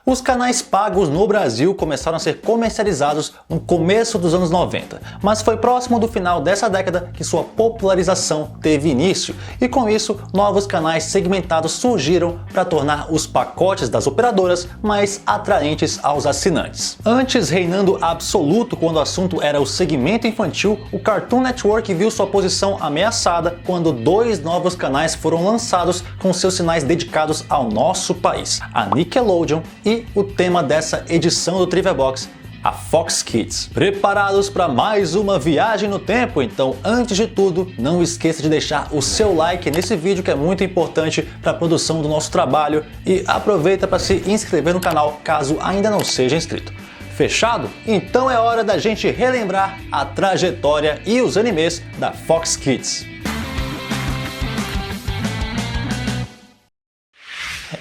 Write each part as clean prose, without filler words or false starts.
Os canais pagos no Brasil começaram a ser comercializados no começo dos anos 90, mas foi próximo do final dessa década que sua popularização teve início, e com isso novos canais segmentados surgiram para tornar os pacotes das operadoras mais atraentes aos assinantes. Antes reinando absoluto quando o assunto era o segmento infantil, o Cartoon Network viu sua posição ameaçada quando dois novos canais foram lançados com seus sinais dedicados ao nosso país, a Nickelodeon e o tema dessa edição do Trivia Box, a Fox Kids. Preparados para mais uma viagem no tempo? Então, antes de tudo, não esqueça de deixar o seu like nesse vídeo, que é muito importante para a produção do nosso trabalho, e aproveita para se inscrever no canal caso ainda não seja inscrito. Fechado? Então é hora da gente relembrar a trajetória e os animes da Fox Kids.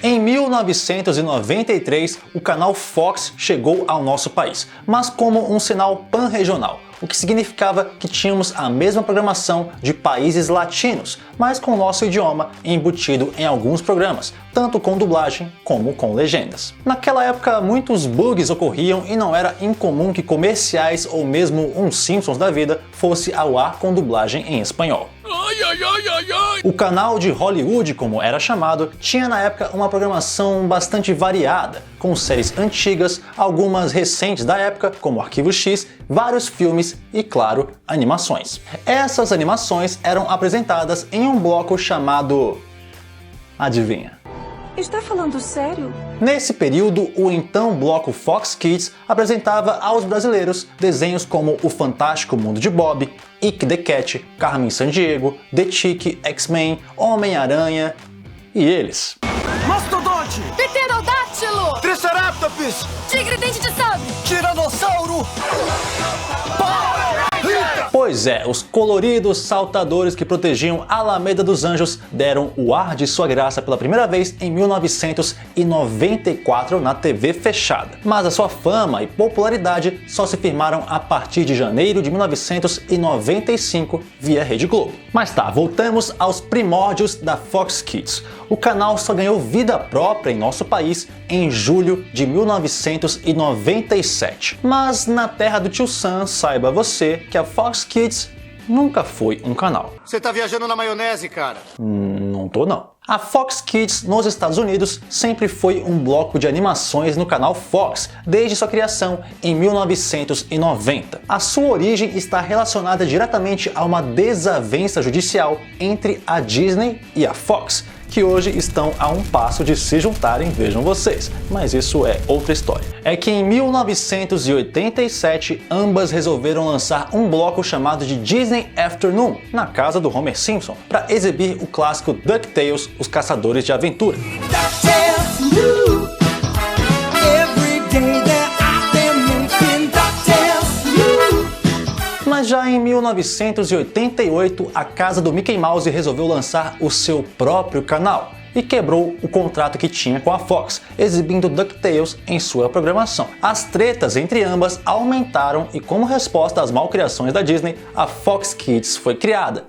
Em 1993, o canal Fox chegou ao nosso país, mas como um sinal pan-regional, o que significava que tínhamos a mesma programação de países latinos, mas com o nosso idioma embutido em alguns programas, tanto com dublagem como com legendas. Naquela época, muitos bugs ocorriam e não era incomum que comerciais ou mesmo um Simpsons da vida fosse ao ar com dublagem em espanhol. O canal de Hollywood, como era chamado, tinha na época uma programação bastante variada, com séries antigas, algumas recentes da época, como Arquivo X, vários filmes e, claro, animações. Essas animações eram apresentadas em um bloco chamado... Adivinha? Está falando sério? Nesse período, o então bloco Fox Kids apresentava aos brasileiros desenhos como O Fantástico Mundo de Bob, Ike the Cat, Carmen Sandiego, The Tick, X-Men, Homem-Aranha e eles. Mastodonte! Pterodátilo! Triceratops! Tigre dente de sabre! Tiranossauro! Pois é, os coloridos saltadores que protegiam a Alameda dos Anjos deram o ar de sua graça pela primeira vez em 1994 na TV fechada. Mas a sua fama e popularidade só se firmaram a partir de janeiro de 1995 via Rede Globo. Mas tá, voltamos aos primórdios da Fox Kids. O canal só ganhou vida própria em nosso país em julho de 1997. Mas na terra do tio Sam, saiba você que a Fox Kids nunca foi um canal. Você tá viajando na maionese, cara? Não tô não. A Fox Kids nos Estados Unidos sempre foi um bloco de animações no canal Fox, desde sua criação em 1990. A sua origem está relacionada diretamente a uma desavença judicial entre a Disney e a Fox, que hoje estão a um passo de se juntarem, vejam vocês, mas isso é outra história. É que em 1987 ambas resolveram lançar um bloco chamado de Disney Afternoon na casa do Homer Simpson, para exibir o clássico DuckTales, Os Caçadores de Aventura. Mas já em 1988, a casa do Mickey Mouse resolveu lançar o seu próprio canal e quebrou o contrato que tinha com a Fox, exibindo DuckTales em sua programação. As tretas entre ambas aumentaram e, como resposta às malcriações da Disney, a Fox Kids foi criada.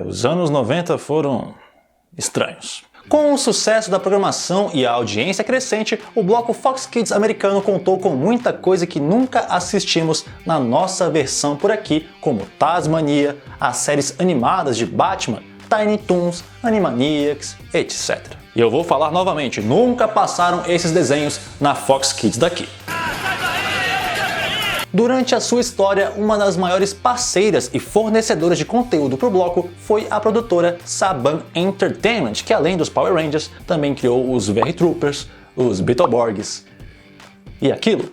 Os anos 90 foram estranhos. Com o sucesso da programação e a audiência crescente, o bloco Fox Kids americano contou com muita coisa que nunca assistimos na nossa versão por aqui, como Tasmania, as séries animadas de Batman, Tiny Toons, Animaniacs, etc. E eu vou falar novamente, nunca passaram esses desenhos na Fox Kids daqui. Durante a sua história, uma das maiores parceiras e fornecedoras de conteúdo para o bloco foi a produtora Saban Entertainment, que além dos Power Rangers, também criou os VR-Troopers, os Beetleborgs e aquilo.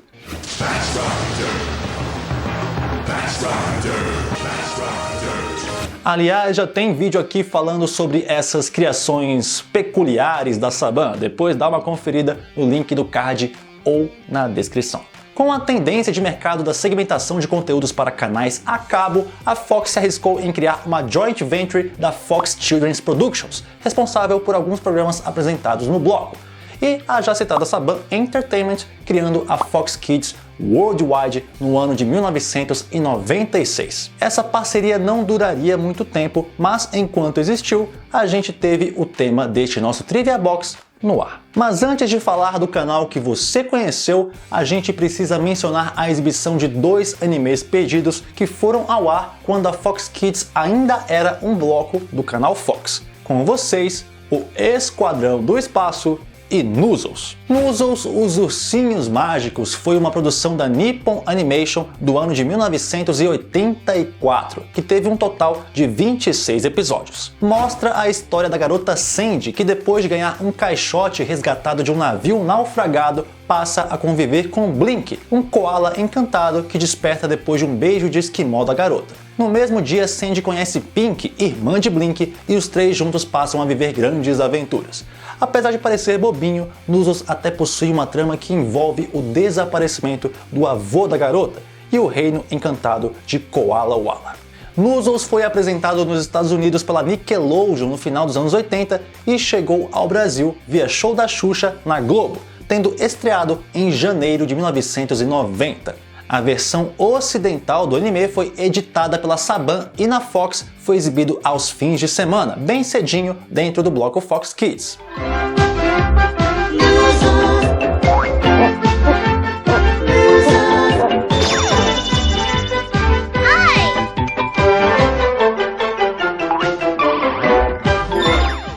Aliás, já tem vídeo aqui falando sobre essas criações peculiares da Saban, depois dá uma conferida no link do card ou na descrição. Com a tendência de mercado da segmentação de conteúdos para canais a cabo, a Fox se arriscou em criar uma joint venture da Fox Children's Productions, responsável por alguns programas apresentados no bloco, e a já citada Saban Entertainment, criando a Fox Kids Worldwide no ano de 1996. Essa parceria não duraria muito tempo, mas enquanto existiu, a gente teve o tema deste nosso Trivia Box no ar. Mas antes de falar do canal que você conheceu, a gente precisa mencionar a exibição de 2 animes perdidos que foram ao ar quando a Fox Kids ainda era um bloco do canal Fox. Com vocês, o Esquadrão do Espaço e Noozles. Noozles, os Ursinhos Mágicos, foi uma produção da Nippon Animation do ano de 1984, que teve um total de 26 episódios. Mostra a história da garota Sandy, que depois de ganhar um caixote resgatado de um navio naufragado, passa a conviver com Blink, um koala encantado que desperta depois de um beijo de esquimó da garota. No mesmo dia, Sandy conhece Pink, irmã de Blink, e os três juntos passam a viver grandes aventuras. Apesar de parecer bobinho, Noozles até possui uma trama que envolve o desaparecimento do avô da garota e o reino encantado de Koala Walla. Noozles foi apresentado nos Estados Unidos pela Nickelodeon no final dos anos 80 e chegou ao Brasil via Show da Xuxa na Globo, tendo estreado em janeiro de 1990. A versão ocidental do anime foi editada pela Saban e na Fox foi exibido aos fins de semana, bem cedinho dentro do bloco Fox Kids.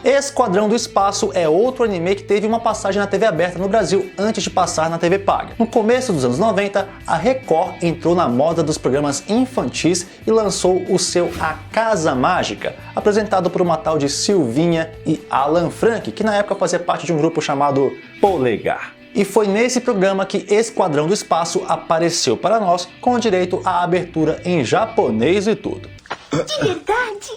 Esquadrão do Espaço é outro anime que teve uma passagem na TV aberta no Brasil antes de passar na TV paga. No começo dos anos 90, a Record entrou na moda dos programas infantis e lançou o seu A Casa Mágica, apresentado por uma tal de Silvinha e Alan Frank, que na época fazia parte de um grupo chamado Polegar. E foi nesse programa que Esquadrão do Espaço apareceu para nós, com direito à abertura em japonês e tudo. De verdade?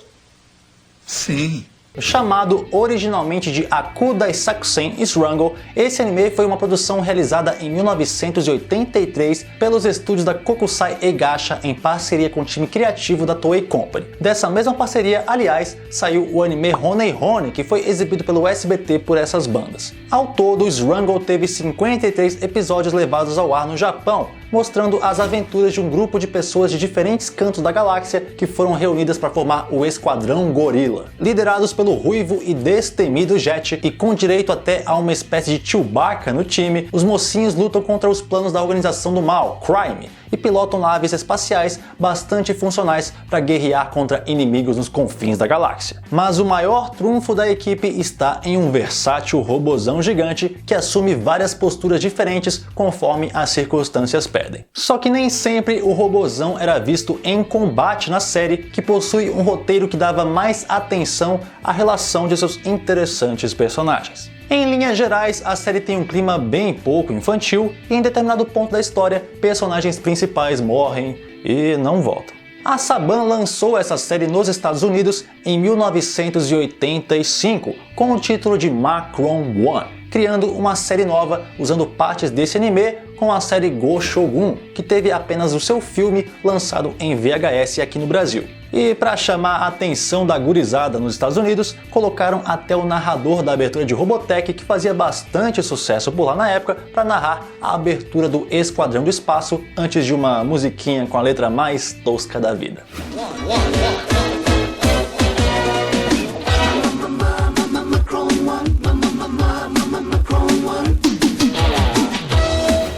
Sim. Chamado originalmente de Akudai Sakusen Strangle, esse anime foi uma produção realizada em 1983 pelos estúdios da Kokusai Eigasha em parceria com o time criativo da Toei Company. Dessa mesma parceria, aliás, saiu o anime Honey Honey, que foi exibido pelo SBT por essas bandas. Ao todo, Strangle teve 53 episódios levados ao ar no Japão, mostrando as aventuras de um grupo de pessoas de diferentes cantos da galáxia que foram reunidas para formar o Esquadrão Gorila. Liderados pelo ruivo e destemido Jet e com direito até a uma espécie de Chewbacca no time, os mocinhos lutam contra os planos da organização do mal, Crime, e pilotam naves espaciais bastante funcionais para guerrear contra inimigos nos confins da galáxia. Mas o maior trunfo da equipe está em um versátil robozão gigante que assume várias posturas diferentes conforme as circunstâncias pedem. Só que nem sempre o robozão era visto em combate na série, que possui um roteiro que dava mais atenção à relação de seus interessantes personagens. Em linhas gerais, a série tem um clima bem pouco infantil e em determinado ponto da história, personagens principais morrem e não voltam. A Saban lançou essa série nos Estados Unidos em 1985 com o título de Macron One, criando uma série nova usando partes desse anime com a série Go Shogun, que teve apenas o seu filme lançado em VHS aqui no Brasil. E para chamar a atenção da gurizada nos Estados Unidos, colocaram até o narrador da abertura de Robotech, que fazia bastante sucesso por lá na época, para narrar a abertura do Esquadrão do Espaço antes de uma musiquinha com a letra mais tosca da vida.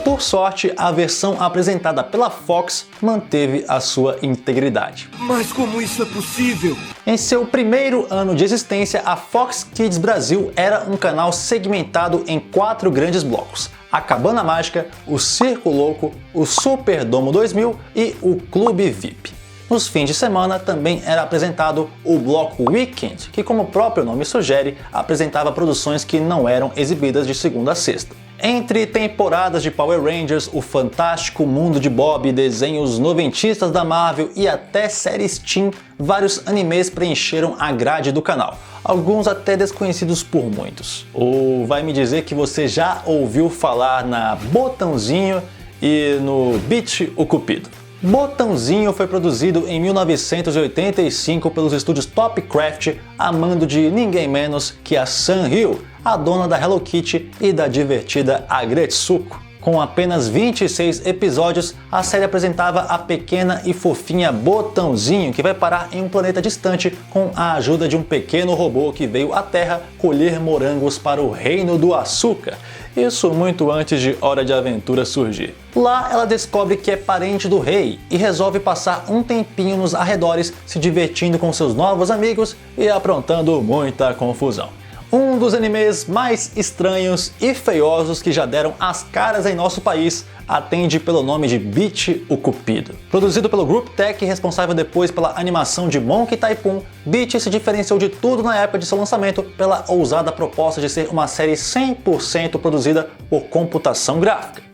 Por sorte, a versão apresentada pela Fox manteve a sua integridade. Mas como isso é possível? Em seu primeiro ano de existência, a Fox Kids Brasil era um canal segmentado em 4 grandes blocos: a Cabana Mágica, o Circo Louco, o Superdomo 2000 e o Clube VIP. Nos fins de semana também era apresentado o bloco Weekend, que, como o próprio nome sugere, apresentava produções que não eram exibidas de segunda a sexta. Entre temporadas de Power Rangers, o Fantástico Mundo de Bob, desenhos noventistas da Marvel e até séries teen, vários animes preencheram a grade do canal. alguns até desconhecidos por muitos. Ou vai me dizer que você já ouviu falar na Botãozinho e no Beat o Cupido? Botãozinho foi produzido em 1985 pelos estúdios Topcraft, a mando de ninguém menos que a Sanrio, a dona da Hello Kitty e da divertida Agretsuko. Com apenas 26 episódios, a série apresentava a pequena e fofinha Botãozinho, que vai parar em um planeta distante com a ajuda de um pequeno robô que veio à Terra colher morangos para o Reino do Açúcar. Isso muito antes de Hora de Aventura surgir. Lá ela descobre que é parente do rei e resolve passar um tempinho nos arredores se divertindo com seus novos amigos e aprontando muita confusão. Um dos animes mais estranhos e feiosos que já deram as caras em nosso país atende pelo nome de Beat o Cupido. Produzido pelo Group Tech, responsável depois pela animação de Monkey Typhoon, Beat se diferenciou de tudo na época de seu lançamento pela ousada proposta de ser uma série 100% produzida por computação gráfica.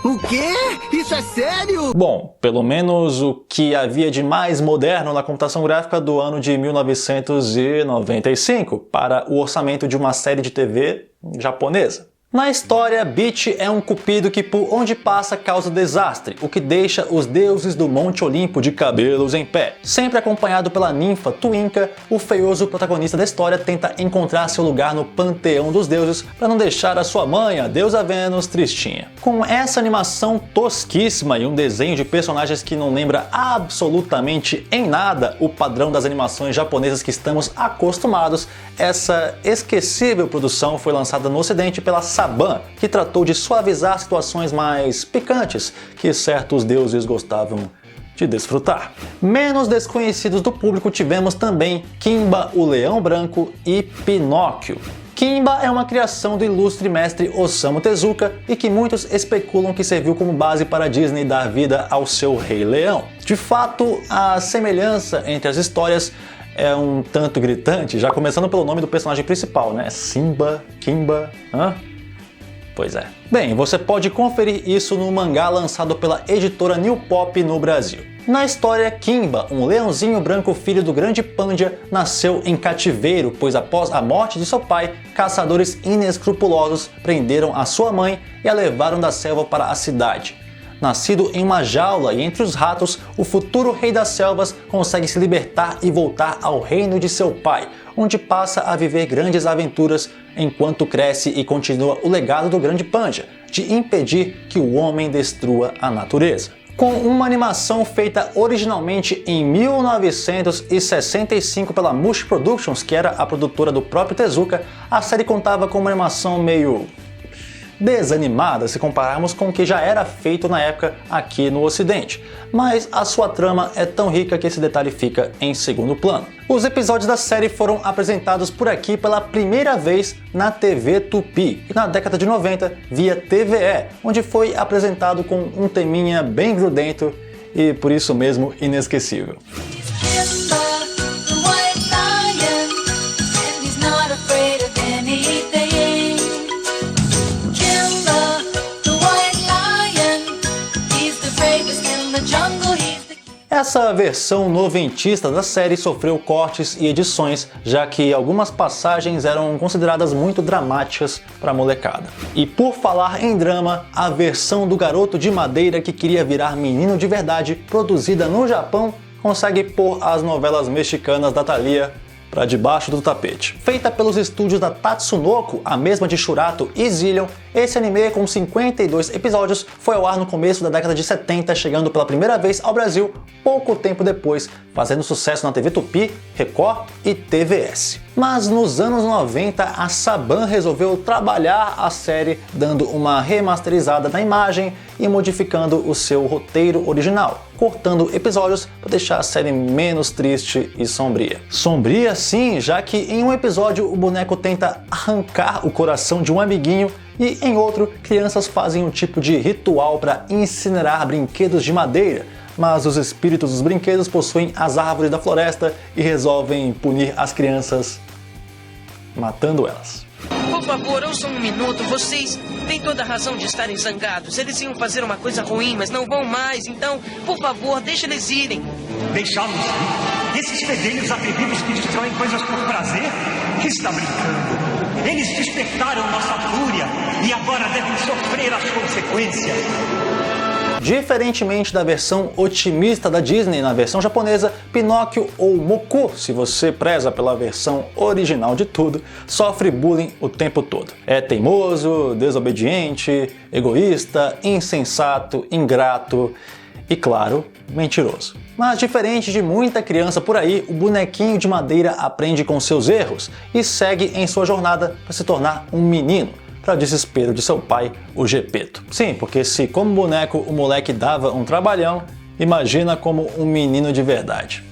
O quê? Isso é sério? Bom, pelo menos o que havia de mais moderno na computação gráfica do ano de 1995 para o orçamento de uma série de TV japonesa. Na história, Beat é um cupido que por onde passa causa desastre, o que deixa os deuses do Monte Olimpo de cabelos em pé. Sempre acompanhado pela ninfa Twinka, o feioso protagonista da história tenta encontrar seu lugar no panteão dos deuses para não deixar a sua mãe, a deusa Vênus, tristinha. Com essa animação tosquíssima e um desenho de personagens que não lembra absolutamente em nada o padrão das animações japonesas que estamos acostumados, essa esquecível produção foi lançada no ocidente pela Saban, que tratou de suavizar situações mais picantes que certos deuses gostavam de desfrutar. Menos desconhecidos do público tivemos também Kimba, o Leão Branco e Pinóquio. Kimba é uma criação do ilustre mestre Osamu Tezuka e que muitos especulam que serviu como base para a Disney dar vida ao seu Rei Leão. De fato, a semelhança entre as histórias é um tanto gritante, já começando pelo nome do personagem principal, né? Simba, Kimba, Pois é. Bem, você pode conferir isso no mangá lançado pela editora New Pop no Brasil. Na história, Kimba, um leãozinho branco filho do grande Pandia, nasceu em cativeiro, pois após a morte de seu pai, caçadores inescrupulosos prenderam a sua mãe e a levaram da selva para a cidade. Nascido em uma jaula e entre os ratos, o futuro rei das selvas consegue se libertar e voltar ao reino de seu pai, onde passa a viver grandes aventuras enquanto cresce e continua o legado do grande Pandia, de impedir que o homem destrua a natureza. Com uma animação feita originalmente em 1965 pela Mush Productions, que era a produtora do próprio Tezuka, a série contava com uma animação meio desanimada se compararmos com o que já era feito na época aqui no ocidente, mas a sua trama é tão rica que esse detalhe fica em segundo plano. Os episódios da série foram apresentados por aqui pela primeira vez na TV Tupi e na década de 90 via TVE, onde foi apresentado com um teminha bem grudento e por isso mesmo inesquecível. Essa versão noventista da série sofreu cortes e edições, já que algumas passagens eram consideradas muito dramáticas para a molecada. E por falar em drama, a versão do garoto de madeira que queria virar menino de verdade, produzida no Japão, consegue pôr as novelas mexicanas da Thalia para debaixo do tapete. Feita pelos estúdios da Tatsunoko, a mesma de Shurato e Zillion, esse anime com 52 episódios foi ao ar no começo da década de 70, chegando pela primeira vez ao Brasil pouco tempo depois, fazendo sucesso na TV Tupi, Record e TVS. Mas nos anos 90, a Saban resolveu trabalhar a série, dando uma remasterizada na imagem e modificando o seu roteiro original, cortando episódios para deixar a série menos triste e sombria. Sombria sim, já que em um episódio o boneco tenta arrancar o coração de um amiguinho e em outro, crianças fazem um tipo de ritual para incinerar brinquedos de madeira, mas os espíritos dos brinquedos possuem as árvores da floresta e resolvem punir as crianças matando elas. Por favor, ouçam um minuto. Vocês têm toda a razão de estarem zangados. Eles iam fazer uma coisa ruim, mas não vão mais. Então, por favor, deixe eles irem. Deixá-los ir? Esses fedelhos atrevidos que destroem coisas por prazer? Está brincando. Eles despertaram nossa fúria e agora devem sofrer as consequências. Diferentemente da versão otimista da Disney na versão japonesa, Pinóquio, ou Moku, se você preza pela versão original de tudo, sofre bullying o tempo todo. É teimoso, desobediente, egoísta, insensato, ingrato e, claro, mentiroso. Mas diferente de muita criança por aí, o bonequinho de madeira aprende com seus erros e segue em sua jornada para se tornar um menino, para o desespero de seu pai, o Gepeto. Sim, porque se como boneco o moleque dava um trabalhão, imagina como um menino de verdade.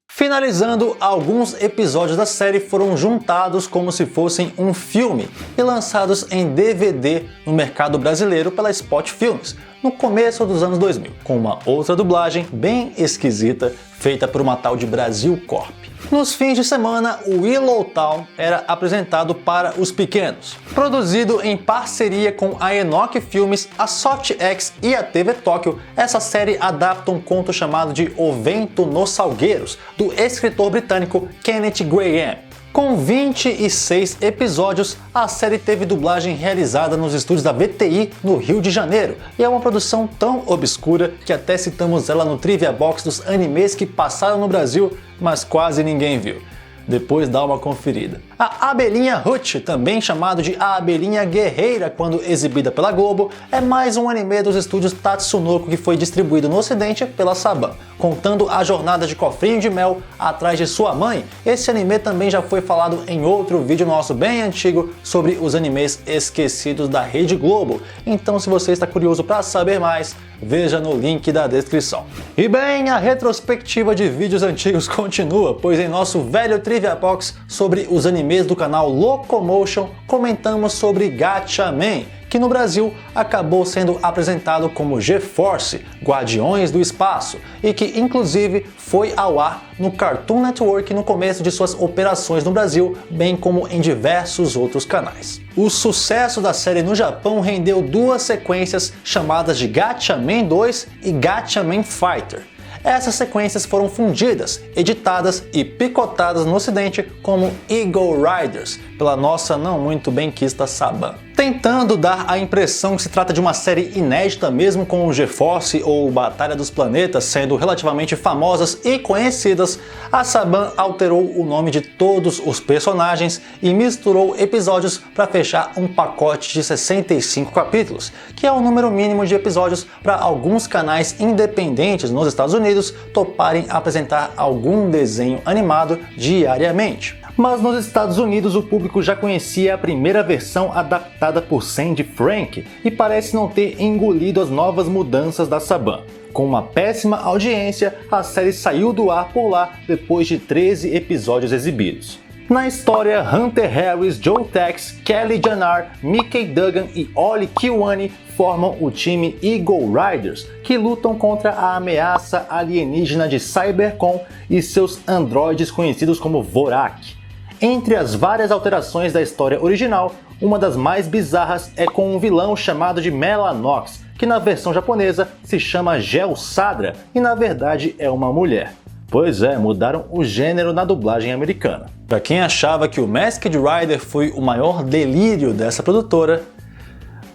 Finalizando, alguns episódios da série foram juntados como se fossem um filme e lançados em DVD no mercado brasileiro pela Spot Filmes, no começo dos anos 2000, com uma outra dublagem bem esquisita feita por uma tal de Brasil Corp. Nos fins de semana, o Willow Town era apresentado para os pequenos. Produzido em parceria com a Enoch Filmes, a SoftX e a TV Tóquio, essa série adapta um conto chamado de O Vento nos Salgueiros, do escritor britânico Kenneth Grahame. Com 26 episódios, a série teve dublagem realizada nos estúdios da VTI no Rio de Janeiro, e é uma produção tão obscura que até citamos ela no Trivia Box dos animes que passaram no Brasil, mas quase ninguém viu. Depois dá uma conferida. A Abelhinha Hutch, também chamado de A Abelhinha Guerreira quando exibida pela Globo, é mais um anime dos estúdios Tatsunoko que foi distribuído no ocidente pela Saban. Contando a jornada de Cofrinho de Mel atrás de sua mãe, esse anime também já foi falado em outro vídeo nosso bem antigo sobre os animes esquecidos da Rede Globo. Então se você está curioso para saber mais, veja no link da descrição. E bem, a retrospectiva de vídeos antigos continua, pois em nosso velho Trivia Box sobre os animes do canal Locomotion, comentamos sobre Gatchaman, que no Brasil acabou sendo apresentado como GeForce, Guardiões do Espaço, e que inclusive foi ao ar no Cartoon Network no começo de suas operações no Brasil, bem como em diversos outros canais. O sucesso da série no Japão rendeu duas sequências chamadas de Gatchaman 2 e Gatchaman Fighter. Essas sequências foram fundidas, editadas e picotadas no ocidente como Eagle Riders, pela nossa não muito benquista Saban. Tentando dar a impressão que se trata de uma série inédita mesmo com o GeForce ou Batalha dos Planetas sendo relativamente famosas e conhecidas, a Saban alterou o nome de todos os personagens e misturou episódios para fechar um pacote de 65 capítulos, que é o número mínimo de episódios para alguns canais independentes nos Estados Unidos toparem apresentar algum desenho animado diariamente. Mas nos Estados Unidos o público já conhecia a primeira versão adaptada por Sandy Frank e parece não ter engolido as novas mudanças da Saban. Com uma péssima audiência, a série saiu do ar por lá depois de 13 episódios exibidos. Na história, Hunter Harris, Joe Tex, Kelly Jannar, Mickey Dugan e Oli Kiwani formam o time Eagle Riders, que lutam contra a ameaça alienígena de Cybercon e seus androides conhecidos como Vorak. Entre as várias alterações da história original, uma das mais bizarras é com um vilão chamado de Melanox, que na versão japonesa se chama Gel Sadra e na verdade é uma mulher. Pois é, mudaram o gênero na dublagem americana. Para quem achava que o Masked Rider foi o maior delírio dessa produtora,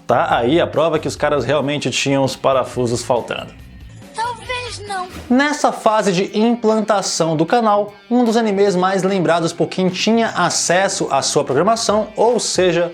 tá aí a prova que os caras realmente tinham os parafusos faltando. Talvez não. Nessa fase de implantação do canal, um dos animes mais lembrados por quem tinha acesso à sua programação, ou seja,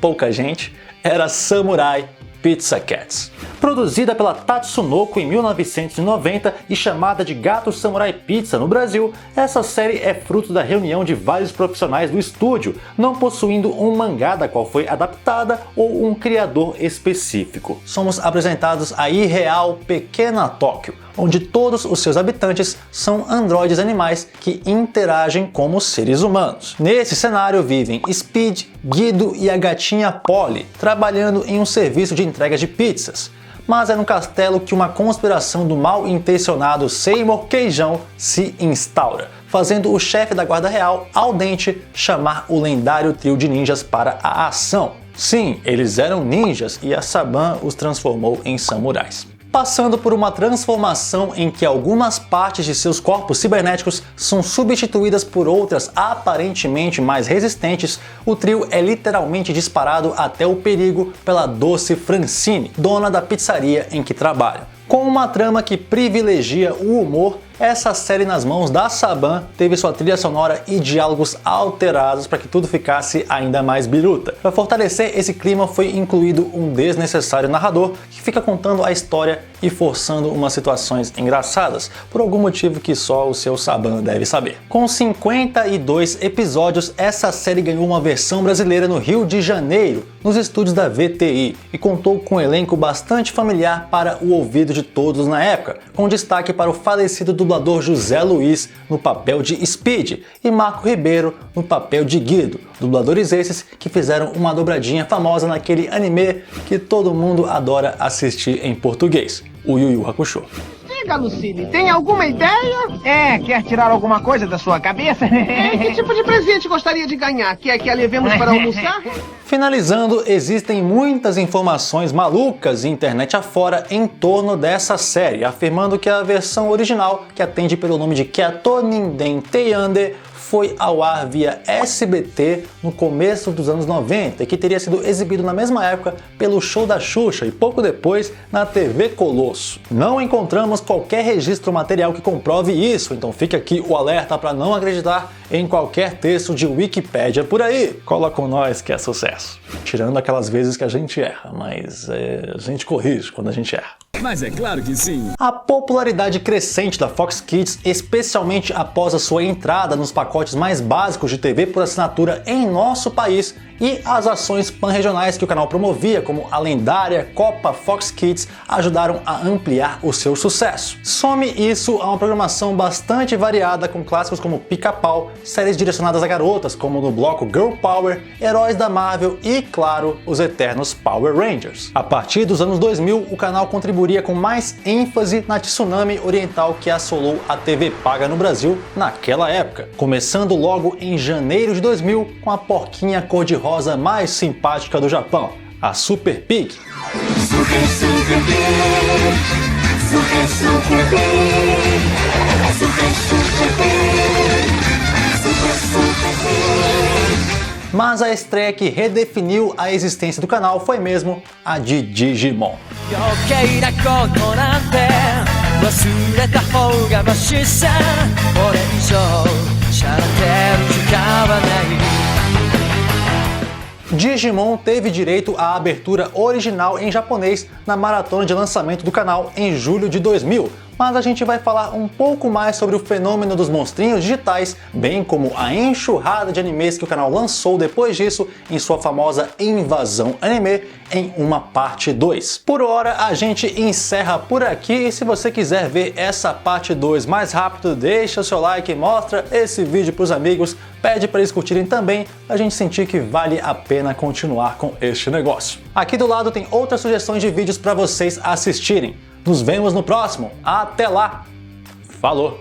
pouca gente, era Samurai Pizza Cats. Produzida pela Tatsunoko em 1990 e chamada de Gato Samurai Pizza no Brasil, essa série é fruto da reunião de vários profissionais do estúdio, não possuindo um mangá da qual foi adaptada ou um criador específico. Somos apresentados à irreal Pequena Tóquio, onde todos os seus habitantes são androides animais que interagem como seres humanos. Nesse cenário vivem Speed, Guido e a gatinha Polly, trabalhando em um serviço de entrega de pizzas. Mas é no castelo que uma conspiração do mal intencionado Seymour Queijão se instaura, fazendo o chefe da guarda real, Al Dente, chamar o lendário trio de ninjas para a ação. Sim, eles eram ninjas e a Saban os transformou em samurais. passando por uma transformação em que algumas partes de seus corpos cibernéticos são substituídas por outras aparentemente mais resistentes, o trio é literalmente disparado até o perigo pela Doce Francine, dona da pizzaria em que trabalham. Com uma trama que privilegia o humor, essa série nas mãos da Saban teve sua trilha sonora e diálogos alterados para que tudo ficasse ainda mais biruta. Para fortalecer esse clima foi incluído um desnecessário narrador que fica contando a história e forçando umas situações engraçadas, por algum motivo que só o seu Saban deve saber. Com 52 episódios, essa série ganhou uma versão brasileira no Rio de Janeiro, nos estúdios da VTI, e contou com um elenco bastante familiar para o ouvido de todos na época, com destaque para o falecido dublador José Luiz no papel de Speed e Marco Ribeiro no papel de Guido, dubladores esses que fizeram uma dobradinha famosa naquele anime que todo mundo adora assistir em português, o Yu Yu Hakusho. Diga, Lucille, tem alguma ideia? Quer tirar alguma coisa da sua cabeça? Que tipo de presente gostaria de ganhar? Quer que a levemos para almoçar? Finalizando, existem muitas informações malucas internet afora em torno dessa série, afirmando que a versão original, que atende pelo nome de Kyato Ninden Teyande, foi ao ar via SBT no começo dos anos 90 e que teria sido exibido na mesma época pelo Show da Xuxa e pouco depois na TV Colosso. Não encontramos qualquer registro material que comprove isso, então fica aqui o alerta para não acreditar em qualquer texto de Wikipédia por aí. Cola com nós que é sucesso. Tirando aquelas vezes que a gente erra, mas a gente corrige quando a gente erra. Mas é claro que sim. A popularidade crescente da Fox Kids, especialmente após a sua entrada nos pacotes mais básicos de TV por assinatura em nosso país, e as ações pan-regionais que o canal promovia, como a lendária Copa Fox Kids, ajudaram a ampliar o seu sucesso. Some isso a uma programação bastante variada com clássicos como Pica-Pau, séries direcionadas a garotas como no bloco Girl Power, heróis da Marvel e, claro, os eternos Power Rangers. A partir dos anos 2000, o canal contribuiria com mais ênfase na tsunami oriental que assolou a TV paga no Brasil naquela época, começando logo em janeiro de 2000 com a porquinha cor-de-rosa mais simpática do Japão, a Super Pig. Mas a estreia que redefiniu a existência do canal foi mesmo a de Digimon. Digimon teve direito à abertura original em japonês na maratona de lançamento do canal em julho de 2000, mas a gente vai falar um pouco mais sobre o fenômeno dos monstrinhos digitais, bem como a enxurrada de animes que o canal lançou depois disso em sua famosa Invasão Anime em uma parte 2. Por hora a gente encerra por aqui e se você quiser ver essa parte 2 mais rápido, deixa o seu like, mostra esse vídeo para os amigos, pede para eles curtirem também, pra gente sentir que vale a pena continuar com este negócio. Aqui do lado tem outras sugestões de vídeos para vocês assistirem. Nos vemos no próximo. Até lá! Falou!